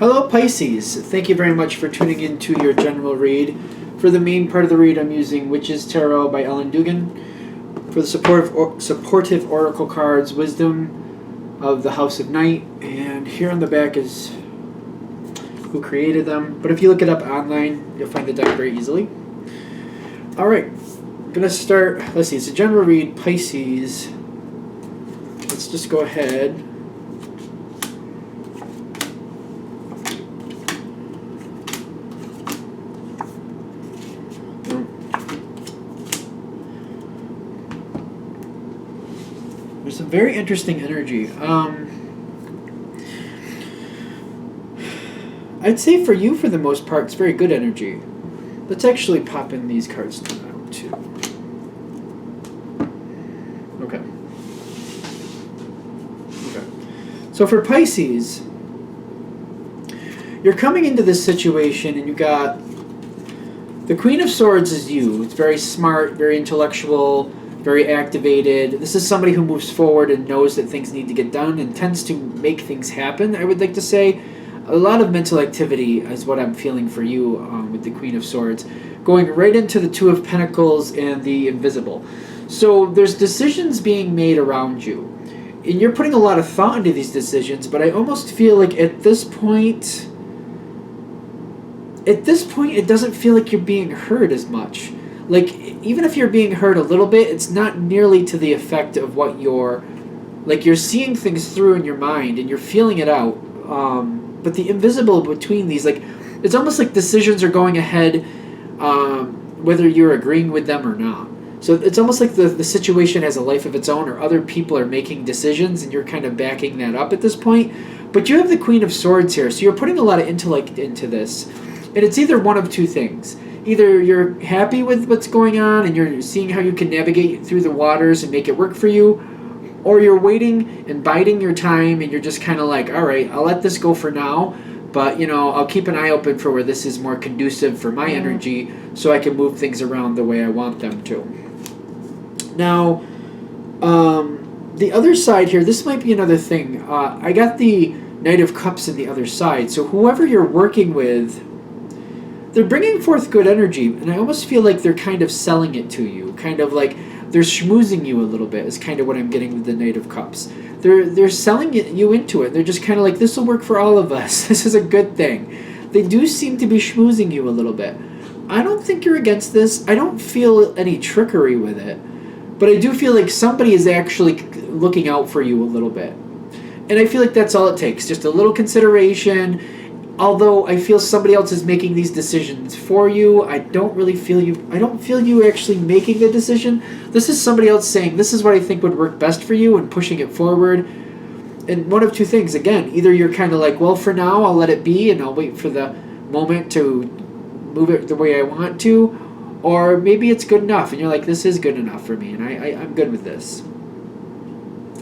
Hello Pisces, thank you very much for tuning in to your general read. For the main part of the read, I'm using Witch's Tarot by Ellen Dugan. For the supportive oracle cards, Wisdom of the House of Night, and here on the back is who created them. But if you look it up online, you'll find the deck very easily. Alright, I'm going to start, let's see, it's a general read, Pisces. Let's just go ahead. There's some very interesting energy. I'd say for you, for the most part, it's very good energy. Let's actually pop in these cards now, too. Okay. So for Pisces, you're coming into this situation and you got the Queen of Swords is you. It's very smart, very intellectual, very activated. This is somebody who moves forward and knows that things need to get done and tends to make things happen, I would like to say. A lot of mental activity is what I'm feeling for you with the Queen of Swords. Going right into the Two of Pentacles and the Invisible. So there's decisions being made around you. And you're putting a lot of thought into these decisions, but I almost feel like at this point, it doesn't feel like you're being heard as much. Like, even if you're being heard a little bit, it's not nearly to the effect of what you're seeing things through in your mind and you're feeling it out. But the invisible between these, like, it's almost like decisions are going ahead, whether you're agreeing with them or not. So it's almost like the situation has a life of its own, or other people are making decisions and you're kind of backing that up at this point. But you have the Queen of Swords here, so you're putting a lot of intellect into this. And it's either one of two things. Either you're happy with what's going on and you're seeing how you can navigate through the waters and make it work for you, or you're waiting and biding your time and you're just kind of like, all right, I'll let this go for now, but, I'll keep an eye open for where this is more conducive for my energy so I can move things around the way I want them to. Now, the other side here, this might be another thing. I got the Knight of Cups in the other side, so whoever you're working with, they're bringing forth good energy, and I almost feel like they're kind of selling it to you, kind of like they're schmoozing you a little bit is kind of what I'm getting with the Knight of Cups. They're selling you into it. They're just kind of like, this will work for all of us. This is a good thing. They do seem to be schmoozing you a little bit. I don't think you're against this. I don't feel any trickery with it, but I do feel like somebody is actually looking out for you a little bit. And I feel like that's all it takes, just a little consideration. Although I feel somebody else is making these decisions for you, I don't feel you actually making the decision. This is somebody else saying, this is what I think would work best for you, and pushing it forward. And one of two things, again, either you're kind of like, well, for now, I'll let it be, and I'll wait for the moment to move it the way I want to, or maybe it's good enough, and you're like, this is good enough for me, and I'm good with this.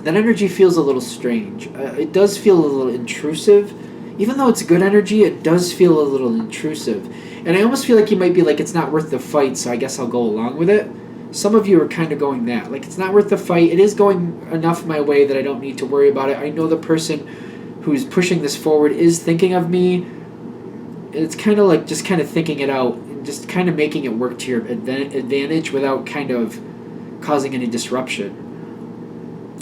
That energy feels a little strange. It does feel a little intrusive. Even though it's good energy, it does feel a little intrusive. And I almost feel like you might be like, it's not worth the fight, so I guess I'll go along with it. Some of you are kind of going that. Like, it's not worth the fight. It is going enough my way that I don't need to worry about it. I know the person who's pushing this forward is thinking of me. It's kind of like just kind of thinking it out and just kind of making it work to your advantage without kind of causing any disruption.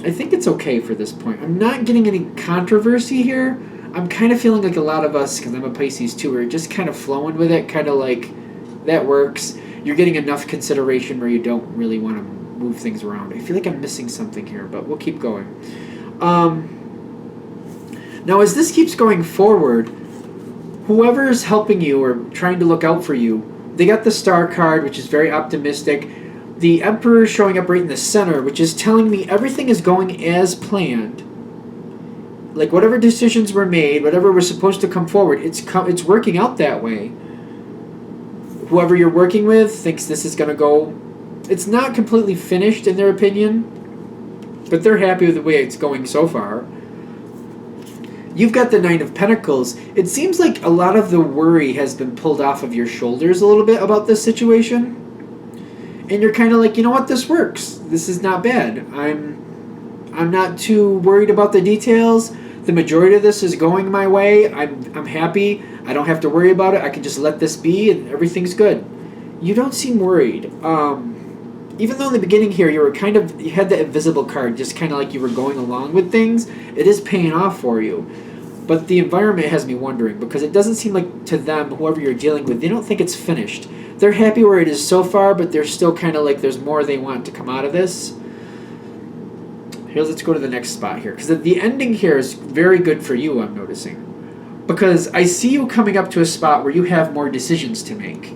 I think it's okay for this point. I'm not getting any controversy here. I'm kind of feeling like a lot of us, because I'm a Pisces too, are just kind of flowing with it, kind of like, that works. You're getting enough consideration where you don't really want to move things around. I feel like I'm missing something here, but we'll keep going. Now, as this keeps going forward, whoever's helping you or trying to look out for you, they got the Star card, which is very optimistic. The Emperor is showing up right in the center, which is telling me everything is going as planned. Like, whatever decisions were made, whatever was supposed to come forward, it's working out that way. Whoever you're working with thinks this is going to go... It's not completely finished, in their opinion, but they're happy with the way it's going so far. You've got the Nine of Pentacles. It seems like a lot of the worry has been pulled off of your shoulders a little bit about this situation. And you're kind of like, you know what, this works. This is not bad. I'm not too worried about the details. the majority of this is going my way. I'm happy. I don't have to worry about it. I can just let this be and everything's good. You don't seem worried. Even though in the beginning here you had the invisible card, just kind of like you were going along with things, it is paying off for you. But the environment has me wondering, because it doesn't seem like to them, whoever you're dealing with, they don't think it's finished. They're happy where it is so far, but they're still kind of like there's more they want to come out of this. Here, let's go to the next spot here, because the ending here is very good for you, I'm noticing. Because I see you coming up to a spot where you have more decisions to make.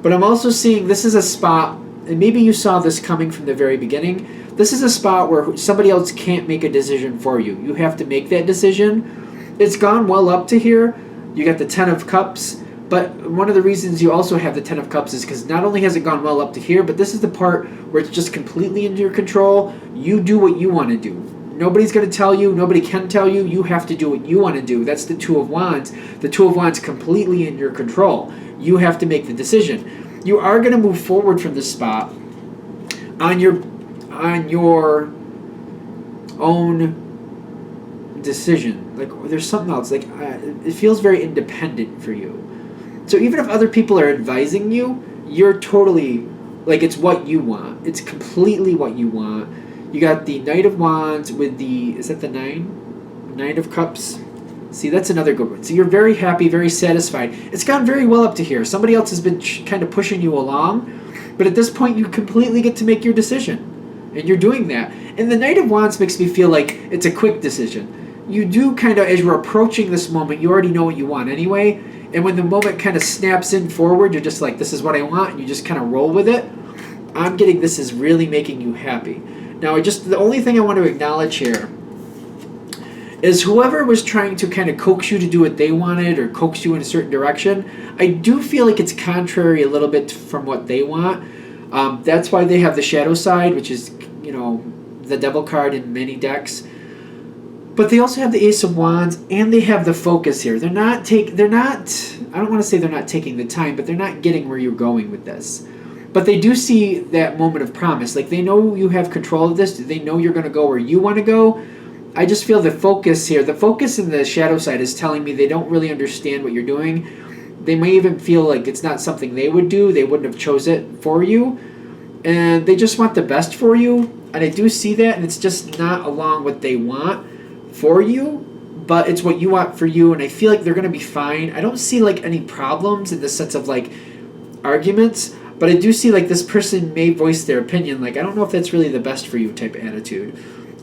But I'm also seeing this is a spot, and maybe you saw this coming from the very beginning, this is a spot where somebody else can't make a decision for you. You have to make that decision. It's gone well up to here. You got the Ten of Cups, but one of the reasons you also have the Ten of Cups is because not only has it gone well up to here, but this is the part where it's just completely into your control. You do what you want to do. Nobody's going to tell you. Nobody can tell you. You have to do what you want to do. That's the Two of Wands. The Two of Wands completely in your control. You have to make the decision. You are going to move forward from this spot on your own decision. Like, there's something else. Like, it feels very independent for you. So even if other people are advising you, you're totally, like, it's what you want. It's completely what you want. You got the Knight of Wands with is that the Nine of Cups? See, that's another good one. So you're very happy, very satisfied. It's gone very well up to here. Somebody else has been kind of pushing you along, but at this point you completely get to make your decision, and you're doing that. And the Knight of Wands makes me feel like it's a quick decision. You do kind of, as you're approaching this moment, you already know what you want anyway, and when the moment kind of snaps in forward, you're just like, this is what I want, and you just kind of roll with it. I'm getting this is really making you happy. Now, the only thing I want to acknowledge here is whoever was trying to kind of coax you to do what they wanted or coax you in a certain direction, I do feel like it's contrary a little bit from what they want. That's why they have the shadow side, which is, the devil card in many decks. But they also have the Ace of Wands, and they have the focus here. I don't want to say they're not taking the time, but they're not getting where you're going with this. But they do see that moment of promise. Like, they know you have control of this. They know you're going to go where you want to go. I just feel the focus here, the focus in the shadow side is telling me they don't really understand what you're doing. They may even feel like it's not something they would do. They wouldn't have chose it for you. And they just want the best for you. And I do see that, and it's just not along what they want for you, but it's what you want for you, and I feel like they're going to be fine. I don't see like any problems in the sense of like arguments, but I do see like this person may voice their opinion, like, I don't know if that's really the best for you type of attitude.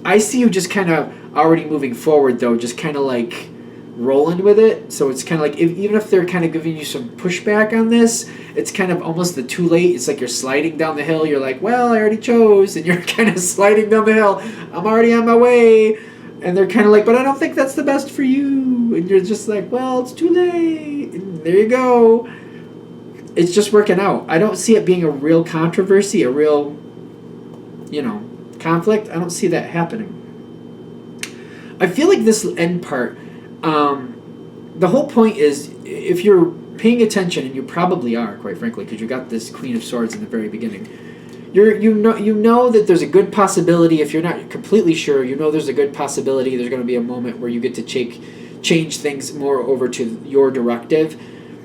I see you just kind of already moving forward, though, just kind of like rolling with it. So it's kind of like, even if they're kind of giving you some pushback on this, it's kind of almost the too late. It's like you're sliding down the hill. You're like, well, I already chose. And you're kind of sliding down the hill. I'm already on my way. And they're kind of like, but I don't think that's the best for you. And you're just like, well, it's too late. And there you go. It's just working out. I don't see it being a real controversy, a real, conflict. I don't see that happening. I feel like this end part, the whole point is, if you're paying attention, and you probably are, quite frankly, because you got this Queen of Swords in the very beginning, you know that there's a good possibility, if you're not completely sure, there's a good possibility there's going to be a moment where you get to change things more over to your directive.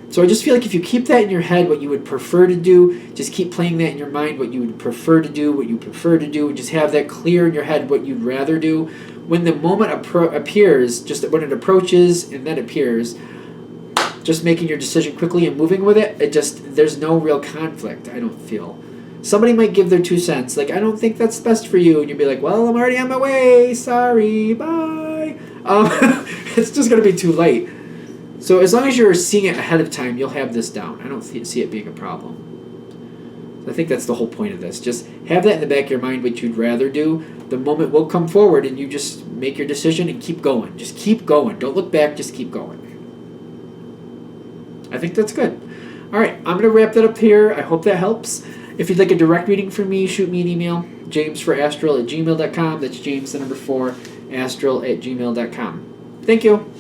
So I just feel like if you keep that in your head, what you would prefer to do, just keep playing that in your mind, what you would prefer to do, what you prefer to do, and just have that clear in your head what you'd rather do. When the moment appears, just when it approaches and then appears, just making your decision quickly and moving with it, there's no real conflict, I don't feel. Somebody might give their 2 cents, like, I don't think that's best for you, and you'd be like, well, I'm already on my way, sorry, bye. It's just going to be too late. So as long as you're seeing it ahead of time, you'll have this down. I don't see it being a problem. I think that's the whole point of this. Just have that in the back of your mind, what you'd rather do. The moment will come forward, and you just make your decision and keep going. Just keep going. Don't look back. Just keep going. I think that's good. All right, I'm going to wrap that up here. I hope that helps. If you'd like a direct reading from me, shoot me an email, jamesforastral@gmail.com. That's James, the number 4, astral@gmail.com. Thank you.